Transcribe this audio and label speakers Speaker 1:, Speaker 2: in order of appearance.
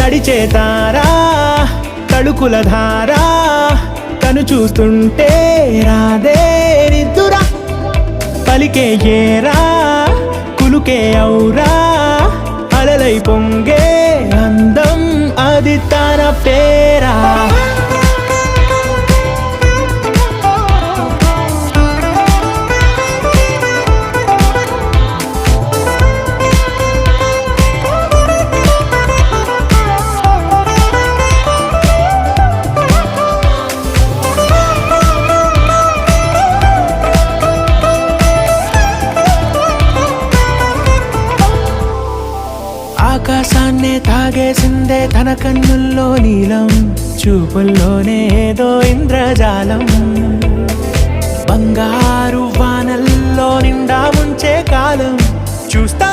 Speaker 1: నడిచే తారా తళుకుల ధారా తను చూస్తుంటే రాదే నిద్దురా పలికే ఏరా కులుకే ఔరా అలలై పొంగే అందం అది తన పేరా ఆకాశాన్నే తాగేసిందే తన కన్నుల్లో నీలం చూపుల్లోనే ఏదో ఇంద్రజాలం బంగారు వానల్లో నిండా ముంచే కాలం చూస్తా